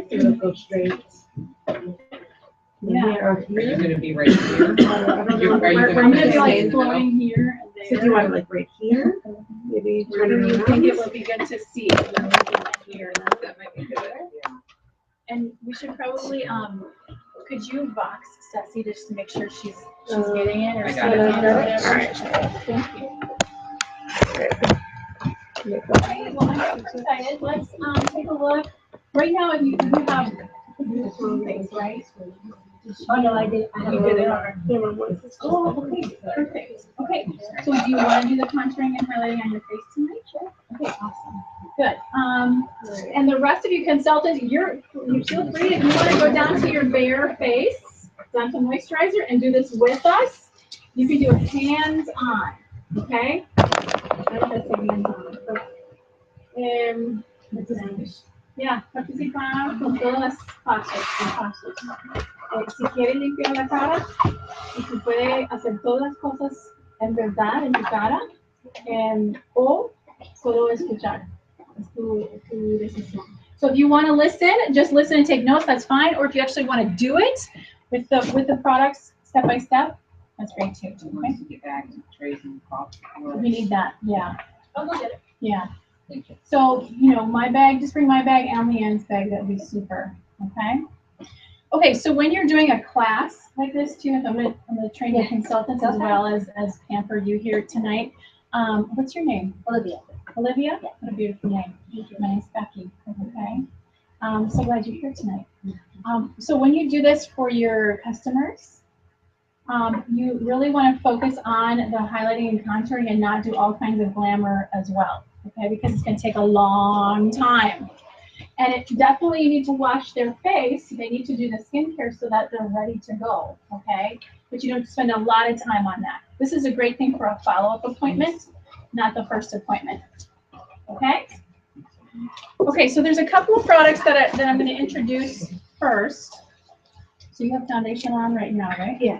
It'll go straight. Yeah. Here or You're here. going to be right here. I don't know. Are you I'm going going to be like in the flowing here and So there. do you want it like right here? Maybe Where turn do it you around? think it would be good to see? Here. That might be good. And we should probably, could you box Ceci just to make sure she's getting it or I got seeing it. it or whatever? Thank you. Okay, well, I'm super excited. Let's take a look. Right now, if you have this face, right? Oh, no, I did. I You did it already. already. Oh, okay, perfect. Okay, so do you want to do the contouring and highlighting on your face tonight? Sure. Okay, awesome. Good. And the rest of you consultants, you feel free if you want to go down to your bare face, down to moisturizer, and do this with us. You can do it hands on. Okay. I don't know if that's hands on, but ya, participa con todas las pasos. Si quiere limpiar la cara, y si puede hacer todas las cosas en verdad en tu cara, o solo escuchar. Es tu decisión. So if you want to listen, just listen and take notes, that's fine. Or if you actually want to do it with the products step by step, that's great too. Okay? Get back to trays and props. We need that, yeah. I'll go get it. Yeah. Thank you. So, my bag, just bring my bag and Leanne's bag, that would be super, okay? Okay, so when you're doing a class like this too, I'm gonna train your consultants as well as pamper you here tonight. What's your name? Olivia. Olivia? What a beautiful name. My name's Becky, okay? So glad you're here tonight. So when you do this for your customers, you really want to focus on the highlighting and contouring and not do all kinds of glamour as well, okay? Because it's going to take a long time. And definitely you need to wash their face. They need to do the skincare so that they're ready to go, okay? But you don't spend a lot of time on that. This is a great thing for a follow-up appointment, not the first appointment, okay? Okay, so there's a couple of products that I'm going to introduce first. So you have foundation on right now, right? Yeah.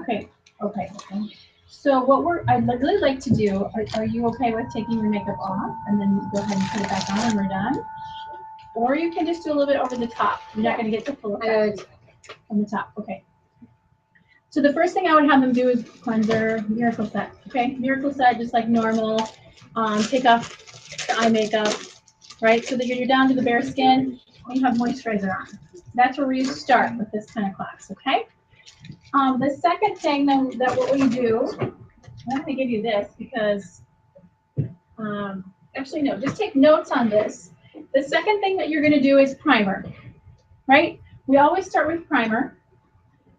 Okay. So what I'd really like to do, are you okay with taking your makeup off and then go ahead and put it back on when we're done? Or you can just do a little bit over the top. You're not going to get the full effect on the top. Okay. So the first thing I would have them do is cleanser, Miracle Set. Okay, Miracle Set, just like normal. Take off the eye makeup, right? So that you're down to the bare skin and you have moisturizer on. That's where we start with this kind of class, okay? The second thing that what we do, I'm going to give you this because, actually no, just take notes on this. The second thing that you're going to do is primer, right? We always start with primer.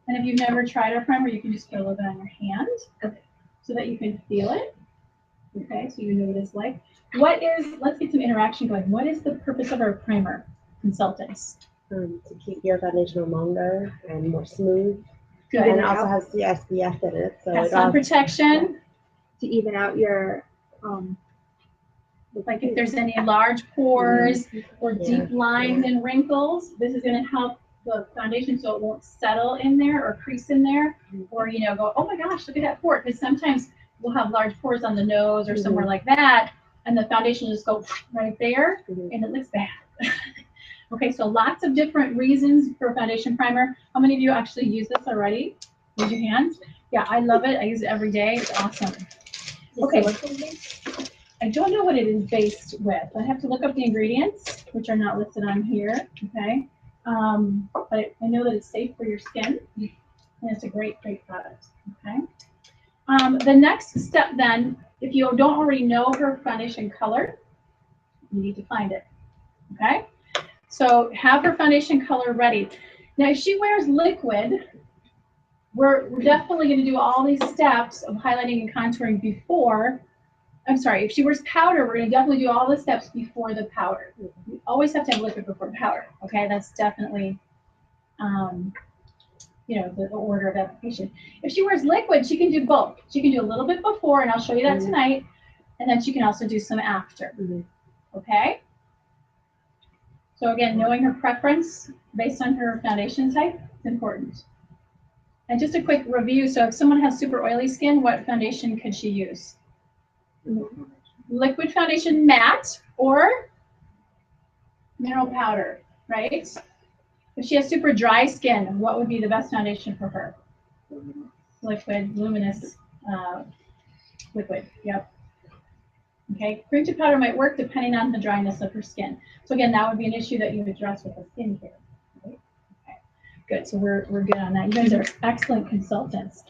And if you've never tried our primer, you can just put a little bit on your hand, okay, so that you can feel it. Okay, so you know what it's like. Let's get some interaction going. What is the purpose of our primer, consultants? To keep your foundation longer and more smooth. Good. And it also has the SPF in it. So Has sun protection. To even out your Like if there's any large pores or deep lines and wrinkles, this is going to help the foundation so it won't settle in there or crease in there, or go, oh my gosh, look at that pore, because sometimes we'll have large pores on the nose or somewhere like that, and the foundation will just go right there, and it looks bad. Okay, so lots of different reasons for foundation primer. How many of you actually use this already? Raise your hands. Yeah, I love it. I use it every day. It's awesome. Okay. I don't know what it is based with. I have to look up the ingredients, which are not listed on here, okay? But I know that it's safe for your skin, and it's a great, great product, okay? The next step then, if you don't already know her foundation color, you need to find it, okay? So have her foundation color ready. Now, if she wears liquid, we're definitely going to do all these steps of highlighting and contouring before. I'm sorry, if she wears powder, we're going to definitely do all the steps before the powder. We always have to have liquid before powder, okay? That's definitely, the order of application. If she wears liquid, she can do both. She can do a little bit before, and I'll show you that tonight, and then she can also do some after, okay? So again, knowing her preference based on her foundation type is important. And just a quick review, so if someone has super oily skin, what foundation could she use? Liquid foundation matte or mineral powder, right? If she has super dry skin, what would be the best foundation for her? Liquid, luminous liquid. Yep. Okay. Cream to powder might work depending on the dryness of her skin. So again, that would be an issue that you would address with the skincare. Right? Okay. Good. So we're good on that. You guys are excellent consultants.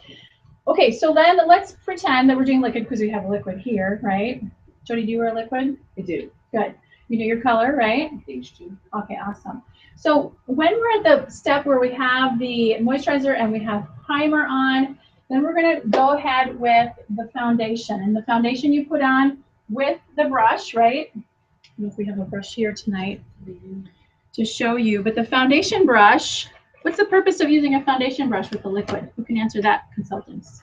Okay. So then let's pretend that we're doing liquid because we have a liquid here, right? Jody, do you wear liquid? I do. Good. You know your color, right? H2. Okay, awesome. So when we're at the step where we have the moisturizer and we have primer on, then we're going to go ahead with the foundation. And the foundation you put on with the brush, right? I don't know if we have a brush here tonight to show you, but the foundation brush, what's the purpose of using a foundation brush with the liquid? Who can answer that, consultants?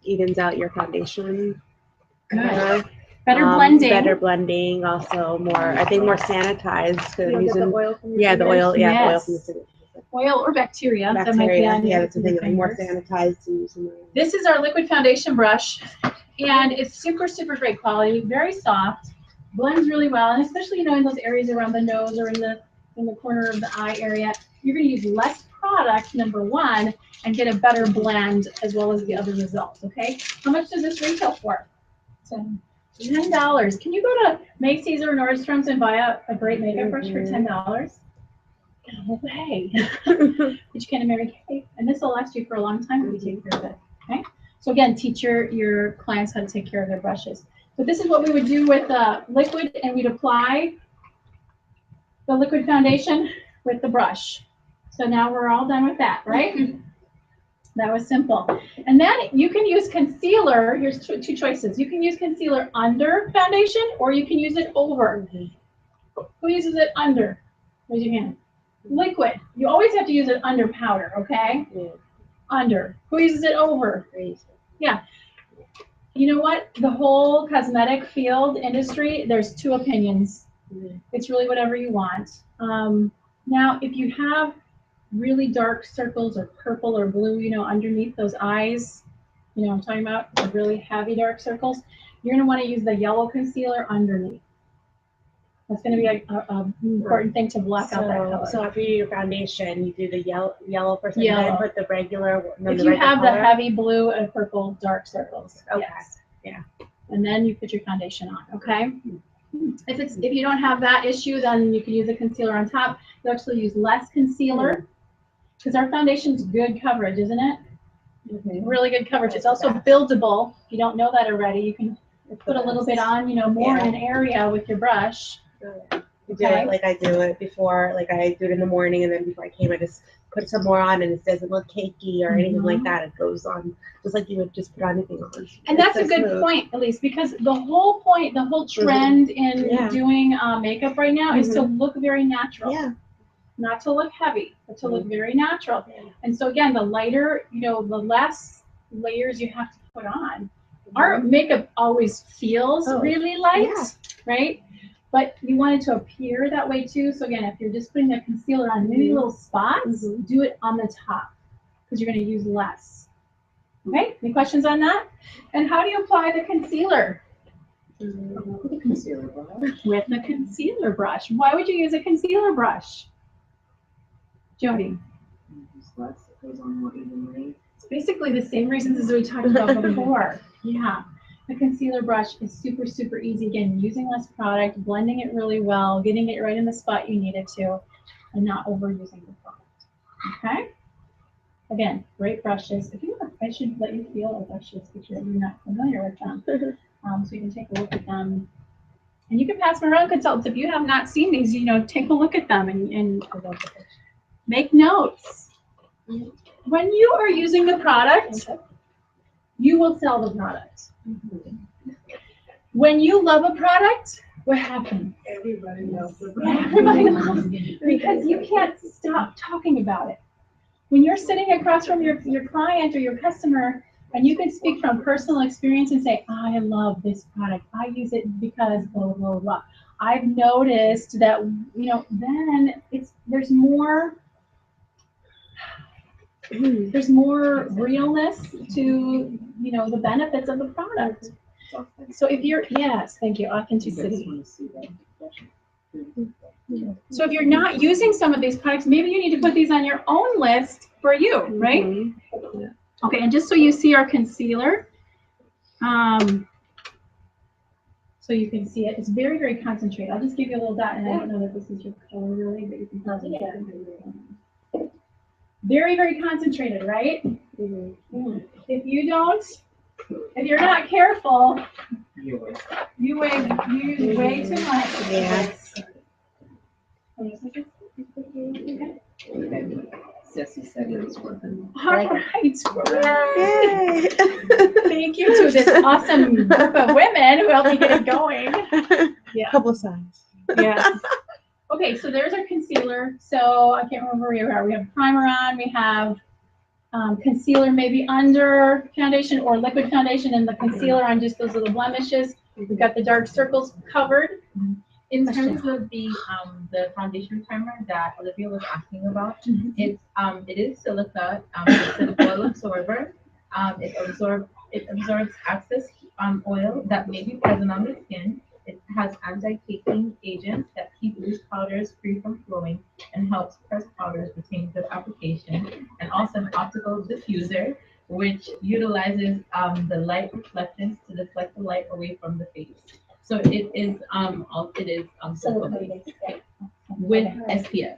Evens out your foundation. Good. Better blending. Better blending. Also more, I think more sanitized. Cause You I'm don't get the using, oil from your yeah, the fingers. oil, yeah, Yes. the oil from the Oil or bacteria. That might be bacteria. on Yeah, your that's the thing. Like more fingers. sanitized to use. This is our liquid foundation brush, and it's super, super great quality, very soft, blends really well, and especially, you know, in those areas around the nose or in the corner of the eye area, you're going to use less product, number one, and get a better blend as well as the other results, okay? How much does this retail for? $10. Can you go to Macy's or Nordstrom's and buy a great makeup brush for $10? No way. But you can in Mary Kay, and this will last you for a long time if you take care of it. Okay. So again, teach your clients how to take care of their brushes. So this is what we would do with liquid, and we'd apply the liquid foundation with the brush. So now we're all done with that, right? That was simple. And then you can use concealer. Here's two choices. You can use concealer under foundation, or you can use it over. Who uses it under? Raise your hand. Liquid. You always have to use it under powder, okay? Yeah. Under. Who uses it over? Yeah. You know what? The whole cosmetic field industry, there's two opinions. It's really whatever you want. Now, if you have really dark circles or purple or blue, you know, underneath those eyes, you know what I'm talking about, the really heavy dark circles, you're going to want to use the yellow concealer underneath. That's going to be a important thing to block out that color. So after you do your foundation, you do the yellow first, and Yellow. then put the regular. If you have the heavy blue and purple dark circles, Okay. yes. Yeah. And then you put your foundation on, okay? If you don't have that issue, then you can use a concealer on top. You actually use less concealer because our foundation's good coverage, isn't it? Really good coverage. It's also buildable. If you don't know that already, you can put a little bit on, you know, more in an area with your brush. You do it like I do it before, like I do it in the morning, and then before I came, I just put some more on, and it doesn't look cakey or anything like that. It goes on just like you would just put anything on. And that's a good point, Elise, because the whole point, the whole trend in doing makeup right now is to look very natural. Yeah. Not to look heavy, but to look very natural. And so again, the lighter, you know, the less layers you have to put on. Our makeup always feels really light, right? But you want it to appear that way too. So again, if you're just putting the concealer on many little spots, do it on the top because you're going to use less. Okay, any questions on that? And how do you apply the concealer? With a concealer brush. With the concealer brush. Why would you use a concealer brush? Jody? Less, it goes on more evenly. It's basically the same reasons as we talked about before. Yeah. The concealer brush is super, super easy. Again, using less product, blending it really well, getting it right in the spot you need it to, and not overusing the product. Okay? Again, great brushes. If you want, I should let you feel the brushes because you're not familiar with them. So you can take a look at them. And you can pass them around, consultants. If you have not seen these, you know, take a look at them and make notes. When you are using the product, you will sell the product. When you love a product, what happens? Everybody loves the brush. Everybody loves it because you can't stop talking about it. When you're sitting across from your client or your customer, and you can speak from personal experience and say, I love this product. I use it because blah, blah, blah. I've noticed that, you know, then there's more realness to, you know, the benefits of the product. So if you're, yes, thank you, You guys authenticity. want to see that brush? So if you're not using some of these products, maybe you need to put these on your own list for you, right? Okay, and just so you see our concealer, so you can see it, it's very, very concentrated. I'll just give you a little dot, and I don't know that this is your color really, but you can probably get it. Very, very concentrated, right? If you're not careful, you use way too much. Yes. Ceci said it was working. All right. Yay. Thank you to this awesome group of women who helped me get it going. Yeah. Publicize. Yes. Okay, so there's our concealer. So I can't remember where we are. We have primer on. We have concealer maybe under foundation or liquid foundation, and the concealer on just those little blemishes. We've got the dark circles covered. In terms of the foundation primer that Olivia was asking about, it is silica. It's an oil absorber. It absorbs excess oil that may be present on the skin. It has anti-caking agents that keep loose powders free from flowing and helps pressed powders retain good application. And also an optical diffuser, which utilizes the light reflectance to deflect the light away from the face. So it is with SPF.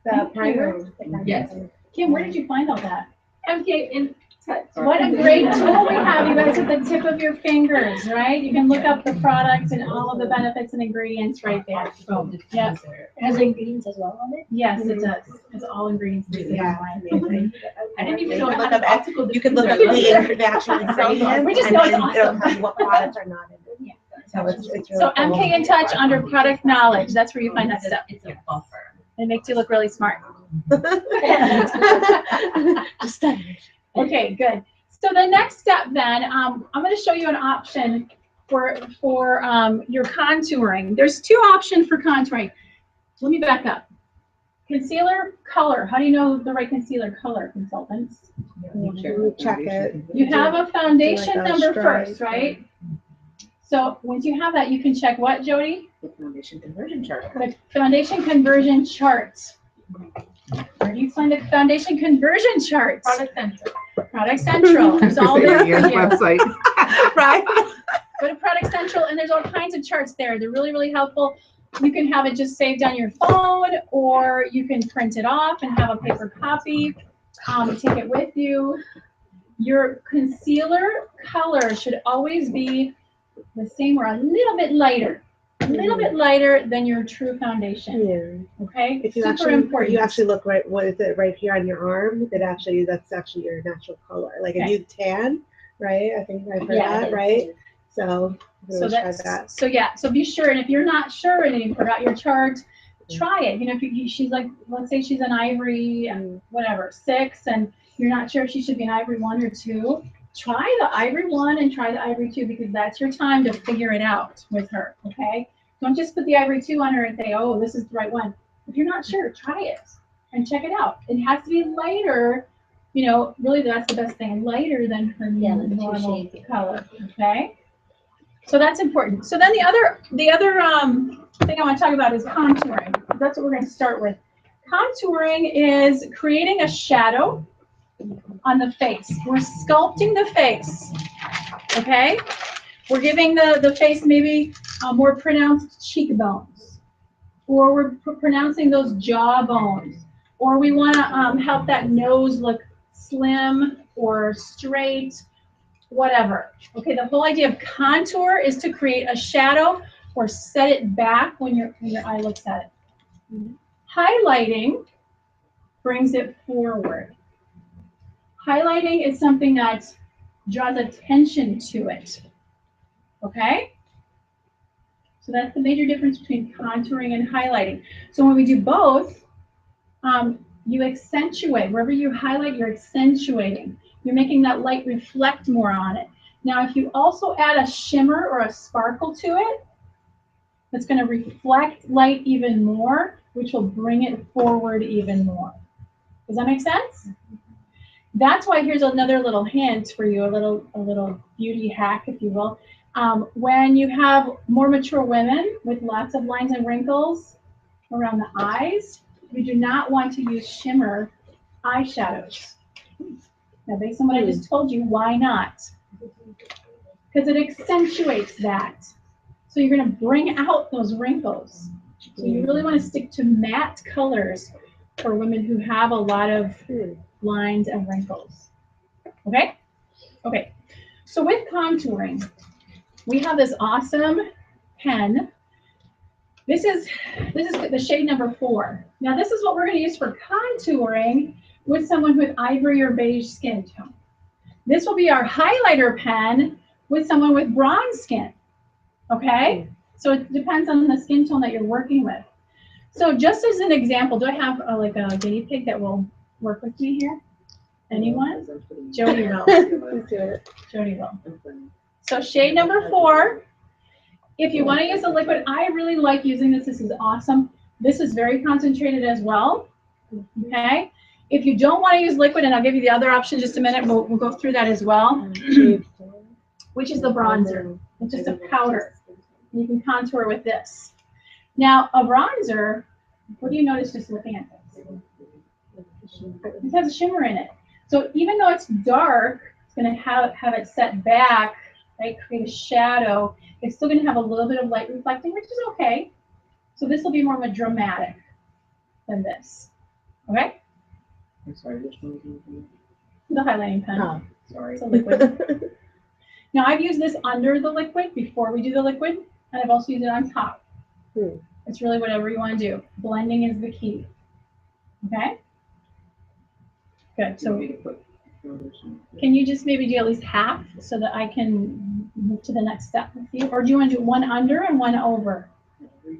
The primer? Yes. Kim, where did you find all that? MK in touch. What a great tool we have, you guys, at the tip of your fingers, right? You can look up the products and all of the benefits and ingredients right there. From Yep. diffuser. It has ingredients as well on it? Yes, it does. It's all ingredients. Yeah. Amazing. I didn't even You know can it look had an up optical You can look up diffuser. the actual ingredients, We just and know it's then it'll awesome. tell you what products are not in it. Yeah. So it's really So cool. MK in Touch under product knowledge, that's where you find that stuff. It's a buffer. It makes you look really smart. Just study. Okay, good. So the next step then, I'm going to show you an option for your contouring. There's two options for contouring. Let me back up. Concealer color. How do you know the right concealer color, consultants? Check it. You have a foundation Like a number stripe. first, right? So once you have that, you can check what, Jody? The foundation conversion chart. The foundation conversion chart. Where do you find the foundation conversion chart? Product Center. Product Central. It's all there for you. website. Right? Go to Product Central, and there's all kinds of charts there. They're really, really helpful. You can have it just saved on your phone, or you can print it off and have a paper copy. Take it with you. Your concealer color should always be the same or a little bit lighter. A little bit lighter than your true foundation. Yeah. Okay? If you Super actually, important. if you actually look right, what is it right here on your arm? That's actually your natural color. Like if Okay. you tan, right? I think I've heard Yeah, that, right? So So try that. So yeah, so be sure, and if you're not sure and you forgot your chart, try it. You know, if she's like, let's say she's an ivory, whatever, 6, and you're not sure if she should be an ivory 1 or 2, try the ivory 1 and try the ivory 2, because that's your time to figure it out with her, okay? Don't just put the ivory 2 on her and say, oh, this is the right one. If you're not sure, try it and check it out. It has to be lighter, you know, really that's the best thing, lighter than her like the normal 2 shades. color, okay? So that's important. So then the other thing I want to talk about is contouring. That's what we're going to start with. Contouring is creating a shadow on the face. We're sculpting the face, okay? We're giving the face maybe more pronounced cheekbones, or we're pronouncing those jaw bones, or we want to help that nose look slim or straight, whatever. Okay, the whole idea of contour is to create a shadow or set it back when your eye looks at it. Highlighting brings it forward. Highlighting is something that draws attention to it. Okay? So that's the major difference between contouring and highlighting. So when we do both, you accentuate. Wherever you highlight, you're accentuating. You're making that light reflect more on it. Now, if you also add a shimmer or a sparkle to it, that's going to reflect light even more, which will bring it forward even more. Does that make sense? That's why here's another little hint for you, a little beauty hack, if you will. When you have more mature women with lots of lines and wrinkles around the eyes, you do not want to use shimmer eyeshadows. Now, based on what I just told you, why not? Because it accentuates that. So you're going to bring out those wrinkles. So you really want to stick to matte colors for women who have a lot of lines and wrinkles. Okay? Okay. So with contouring, we have this awesome pen. This is the shade number 4. Now this is what we're going to use for contouring with someone with ivory or beige skin tone. This will be our highlighter pen with someone with bronze skin. Okay? So it depends on the skin tone that you're working with. So just as an example, do I have like a guinea pig that will work with me here? Anyone? Jody will. Jody will. So shade number 4. If you want to use a liquid, I really like using this. This is awesome. This is very concentrated as well. Okay. If you don't want to use liquid, and I'll give you the other option in just a minute, we'll go through that as well, which is the bronzer. It's just a powder. You can contour with this. Now, a bronzer, what do you notice just looking at this? It has a shimmer in it. So even though it's dark, it's going to have it set back, right, create a shadow. It's still going to have a little bit of light reflecting, which is okay. So this will be more of a dramatic than this. Okay? I'm sorry, which one did you do? The highlighting pen. Oh, sorry. It's a liquid. Now I've used this under the liquid before we do the liquid, and I've also used it on top. It's really whatever you want to do. Blending is the key. Okay? Good. So can you just maybe do at least half so that I can move to the next step with you? Or do you want to do one under and one over?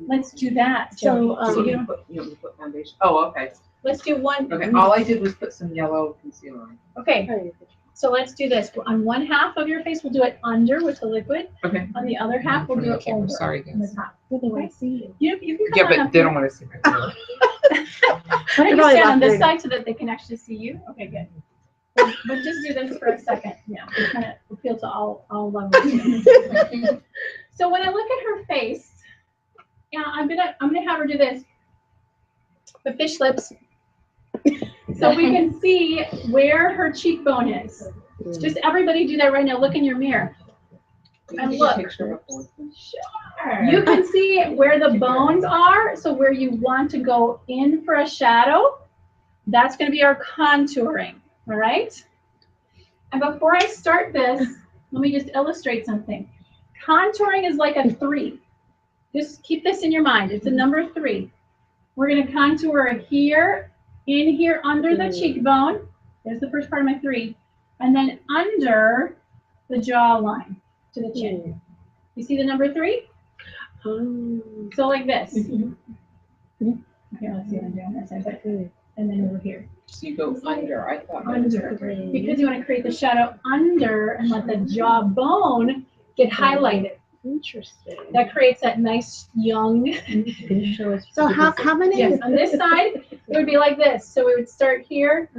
Let's do that. So, you want me to put foundation? Oh, okay. Let's do one. Okay, all I did was put some yellow concealer on. Okay. So let's do this. On one half of your face, we'll do it under with the liquid. Okay. On the other half, we'll do it over. Sorry, On the guys. top. They want to see you. You can come Yeah, on but up they here. don't want to see my color. Why don't you Probably stand on this laughing. side so that they can actually see you? Okay, good. But just do this for a second. Yeah, we kind of appeal to all levels. So when I look at her face, yeah, I'm gonna have her do this. The fish lips. So we can see where her cheekbone is. Just everybody do that right now. Look in your mirror. And look. You can see where the bones are. So where you want to go in for a shadow, that's going to be our contouring. All right. And before I start this, let me just illustrate something. Contouring is like a 3. Just keep this in your mind. It's a number 3. We're going to contour here, in here under the cheekbone. There's the first part of my 3. And then under the jawline to the chin. You see the number 3? So like this. Okay, let's see what I'm doing. That's it. And then over here. So you go under, I thought. Under. Because you want to create the shadow under and let the jawbone get highlighted. Interesting. That creates that nice young. So how many? Yes, on this side, it would be like this. So we would start here,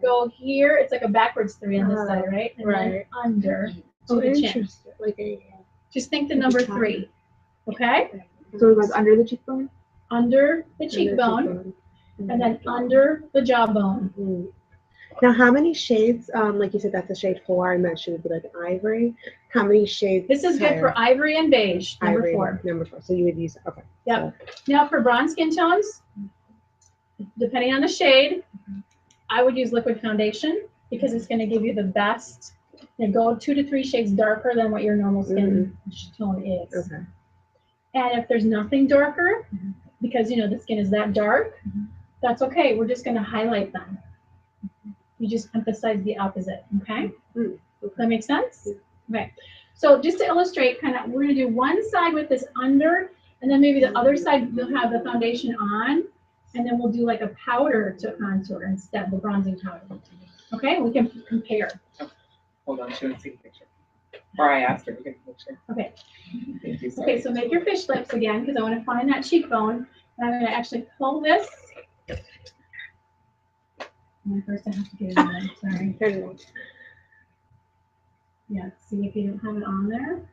go here. It's like a backwards 3 on this side, right? And then under to the chin. Interesting. Like Just think the number 3. Okay? So it goes under the cheekbone? Under the cheekbone, and then under the jawbone. Now, how many shades? Like you said, that's a shade 4, and that should be like ivory. How many shades? This is good for ivory and beige, number Ivory, 4. Number 4. So you would use okay. Yep. Now for bronze skin tones, depending on the shade, I would use liquid foundation because it's going to give you the best. And go 2 to 3 shades darker than what your normal skin tone is. Okay. And if there's nothing darker, because you know the skin is that dark, that's okay. We're just going to highlight them. You just emphasize the opposite. Okay. Does that make sense? Okay. So just to illustrate, kind of, we're going to do one side with this under, and then maybe the other side we'll have the foundation on, and then we'll do like a powder to contour instead, the bronzing powder. Okay. We can compare. Hold on, she wants to take a picture. Or I asked her to take a picture. Okay. Thank you. Sorry. Okay, so make your fish lips again because I want to find that cheekbone. And I'm going to actually pull this. And first I have to get it in there. Sorry. Yeah, see if you don't have it on there.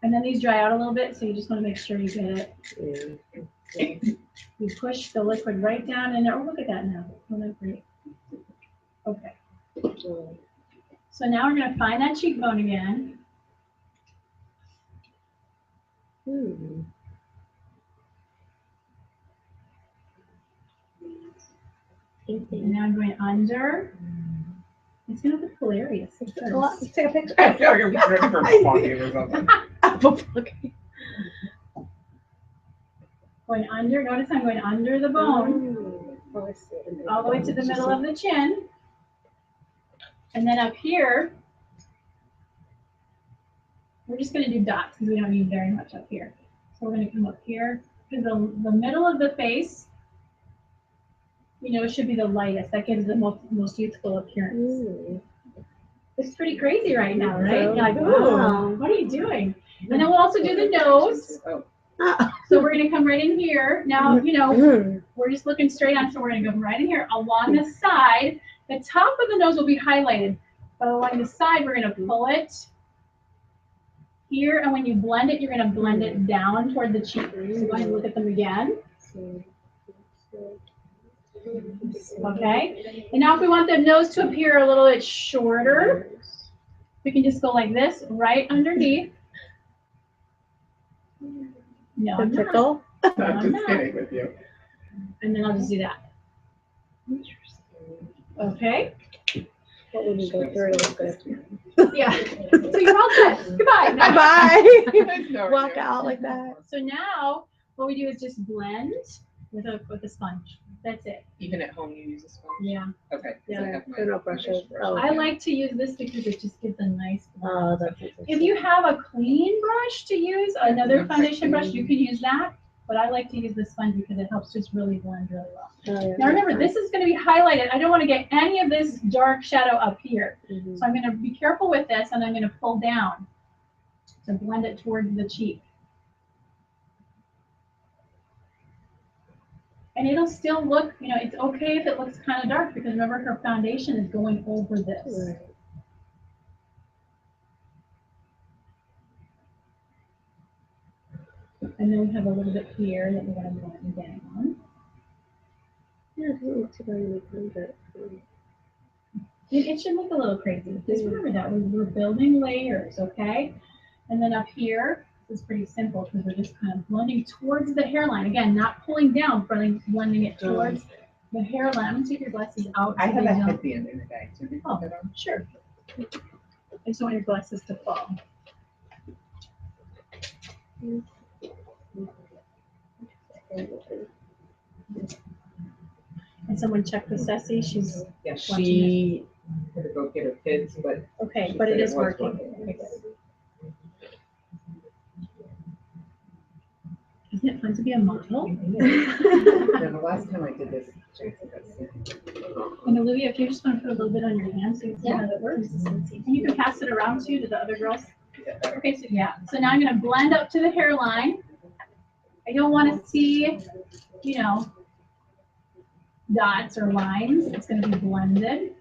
And then these dry out a little bit, so you just want to make sure you get it. You push the liquid right down in there. Oh, look at that now. Oh, that's great. Okay. So now we're going to find that cheekbone again. And now I'm going under. It's going to look hilarious. Let's take a picture. I feel like I'm getting ready for a football game or something. Going under. Notice I'm going under the bone. All the way to the middle of the chin. And then up here, we're just going to do dots because we don't need very much up here. So we're going to come up here to the middle of the face. You know, should be the lightest. That gives the most youthful appearance. It's pretty crazy right now, right? You're like, wow, what are you doing? And then we'll also do the nose. So we're going to come right in here. Now, you know, we're just looking straight on, so we're going to go right in here along the side. The top of the nose will be highlighted, but along the side, we're going to pull it here, and when you blend it, you're going to blend it down toward the cheek. So go ahead and look at them again. Okay, and now if we want the nose to appear a little bit shorter, we can just go like this, right underneath. No, I'm not. I'm just kidding with you. And then I'll just do that. Okay. What would you go through? It was good. Yeah. So you're all set. Goodbye. Bye. Walk out like that. So now what we do is just blend with a sponge. That's it. Even at home, you use a sponge? Yeah. Okay. 'Cause Yeah, I have my they're not brushes. Oh. I like to use this because it just gives a nice blend. That's If you have a clean brush to use, another foundation brush, you can use that. But I like to use the sponge because it helps just really blend really well. Now remember, this is going to be highlighted. I don't want to get any of this dark shadow up here. So I'm going to be careful with this, and I'm going to pull down to blend it towards the cheek. And it'll still look, you know, it's okay if it looks kind of dark because remember her foundation is going over this. And then we have a little bit here that we're going to blend down. Yeah, it doesn't look too bad. It should look a little crazy. Just remember that we're building layers, okay? And then up here, this is pretty simple because we're just kind of blending towards the hairline. Again, not pulling down, blending it towards the hairline. I'm going to take your glasses out. I have a headband in the bag. So we put that on? Sure. I just want your glasses to fall. And someone check with Ceci. She's Yeah, she had to go get her kids, but okay, she but said it is was working. Isn't it fun to be a model? Yeah, the last time I did this, Jason got sick. And Olivia, if you just want to put a little bit on your hand so you can see how that works. And you can pass it around too to the other girls. Okay, so yeah. So now I'm going to blend up to the hairline. I don't want to see, you know, dots or lines. It's going to be blended.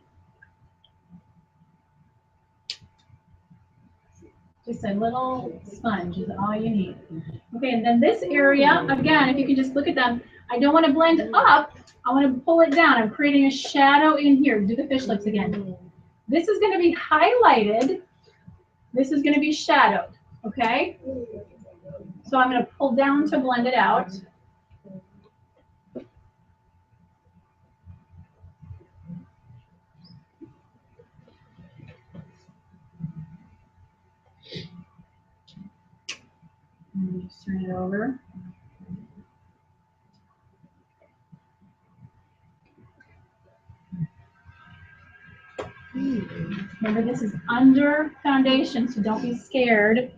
Just a little sponge is all you need. Okay, and then this area, again, if you can just look at them, I don't want to blend up. I want to pull it down. I'm creating a shadow in here. Do the fish lips again. This is going to be highlighted. This is going to be shadowed, okay? So I'm going to pull down to blend it out. And just turn it over. Remember, this is under foundation, so don't be scared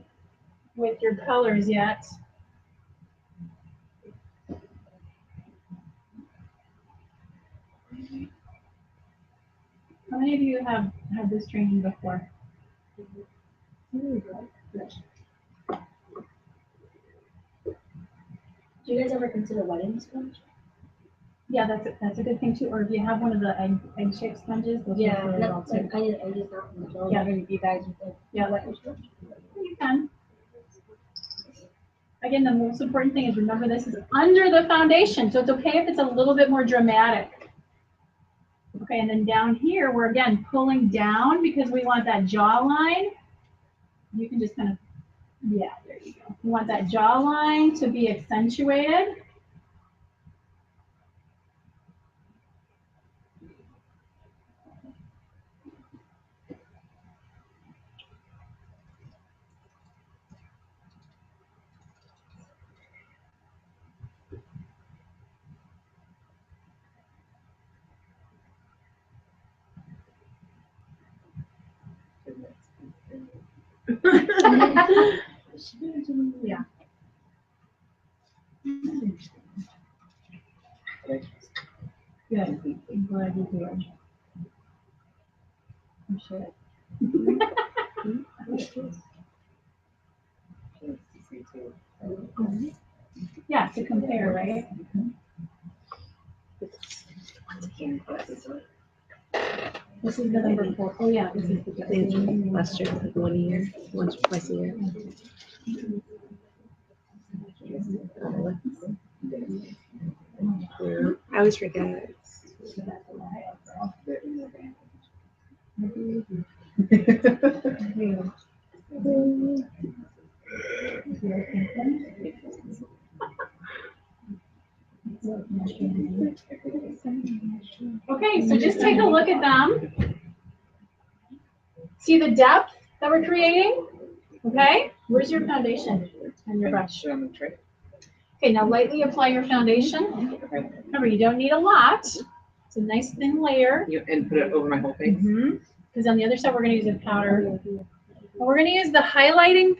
with your colors yet. How many of you have had this training before? Do you guys ever consider wetting the sponge? Yeah, that's a good thing too. Or if you have one of the egg-shaped sponges, those Yeah, work really well too. I just got one. Yeah. You guys with the Yeah. wetting sponge. You can. again, the most important thing is remember this is under the foundation. So it's okay if it's a little bit more dramatic. Okay, and then down here, we're again pulling down because we want that jawline. You can just kind of, yeah, there you go. You want that jawline to be accentuated. Yeah. Good. I'm glad you do it. I'm sure. Yeah, to compare, right? This is the number 4. Oh yeah, this is the I think it's last year, like 1 year, once or twice a year. Yeah, I always forget. Okay, so just take a look at them. See the depth that we're creating? Okay, where's your foundation and your brush? Okay, now lightly apply your foundation. Remember, you don't need a lot. It's a nice thin layer. And put it over my whole face? Because on the other side, we're going to use a powder. And we're going to use the highlighting